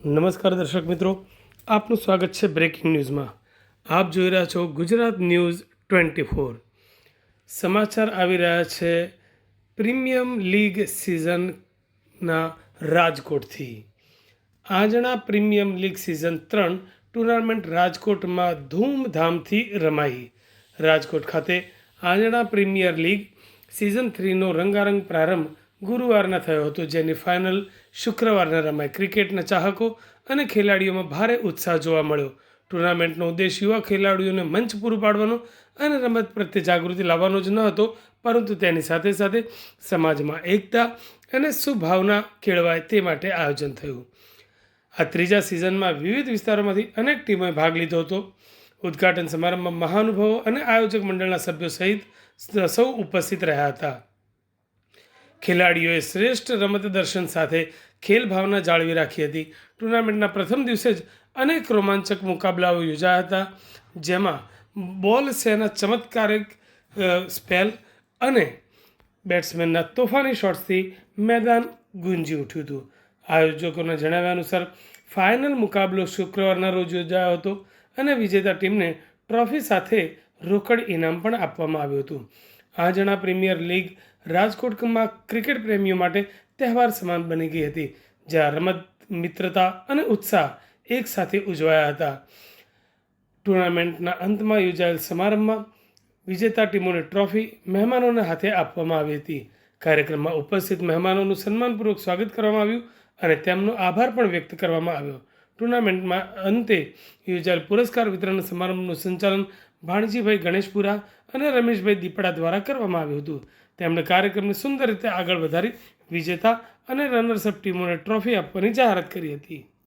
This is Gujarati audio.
નમસ્કાર દર્શક મિત્રો, આપનું સ્વાગત છે બ્રેકિંગ ન્યૂઝમાં। આપ જોઈ રહ્યા છો ગુજરાત ન્યૂઝ 24। સમાચાર આવી રહ્યા છે પ્રીમિયમ લીગ સિઝનના રાજકોટથી। આજના પ્રીમિયમ લીગ સિઝન 3 ટુર્નામેન્ટ રાજકોટમાં ધૂમધામથી રમાઈ। રાજકોટ ખાતે આજના પ્રીમિયર લીગ સિઝન 3નો રંગારંગ પ્રારંભ ગુરુવારના થયો હતો, જેની ફાઇનલ શુક્રવારના રમાઈ। ક્રિકેટના ચાહકો અને ખેલાડીઓમાં ભારે ઉત્સાહ જોવા મળ્યો। ટુર્નામેન્ટનો ઉદ્દેશ યુવા ખેલાડીઓને મંચ પૂરું પાડવાનો અને રમત પ્રત્યે જાગૃતિ લાવવાનો જ ન હતો, પરંતુ તેની સાથે સાથે સમાજમાં એકતા અને સુભાવના કેળવાય તે માટે આયોજન થયું। આ ત્રીજા સિઝનમાં વિવિધ વિસ્તારોમાંથી અનેક ટીમોએ ભાગ લીધો હતો। ઉદ્ઘાટન સમારંભમાં મહાનુભાવો અને આયોજક મંડળના સભ્યો સહિત સૌ ઉપસ્થિત રહ્યા હતા। ખેલાડીઓએ શ્રેષ્ઠ રમત દર્શન સાથે ખેલ ભાવના જાળવી રાખી હતી। ટુર્નામેન્ટના પ્રથમ દિવસે જ અનેક રોમાંચક મુકાબલાઓ યોજાયા હતા, જેમાં બોલ સેના ચમત્કારિક સ્પેલ અને બેટ્સમેનના તોફાની શોટ્સથી મેદાન ગુંજી ઉઠ્યું હતું। આયોજકોના જણાવ્યા અનુસાર ફાઇનલ મુકાબલો શુક્રવારના રોજ યોજાયો હતો અને વિજેતા ટીમને ટ્રોફી સાથે રોકડ ઇનામ પણ આપવામાં આવ્યું હતું। આજના પ્રીમિયર લીગ રાજકોટમાં ક્રિકેટ પ્રેમીઓ માટે તહેવાર સમાન બની ગઈ હતી, જ્યાં રમત, મિત્રતા અને ઉત્સાહ એક સાથે ઉજવાયા હતા। ટુર્નામેન્ટના અંતમાં યોજાયેલ સમારંભમાં વિજેતા ટીમોને ટ્રોફી મહેમાનોના હાથે આપવામાં આવી હતી। કાર્યક્રમમાં ઉપસ્થિત મહેમાનોનું સન્માનપૂર્વક સ્વાગત કરવામાં આવ્યું અને તેમનો આભાર પણ વ્યક્ત કરવામાં આવ્યો। ટુર્નામેન્ટમાં અંતે યોજાયેલ પુરસ્કાર વિતરણ સમારંભનું સંચાલન ભાણજીભાઈ ગણેશપુરા અને રમેશભાઈ દીપડા દ્વારા કરવામાં આવ્યું હતું। તેમણે કાર્યક્રમને સુંદર રીતે આગળ વધારી વિજેતા અને રનર્સઅપ ટીમોને ટ્રોફી આપવાની જાહેરાત કરી હતી।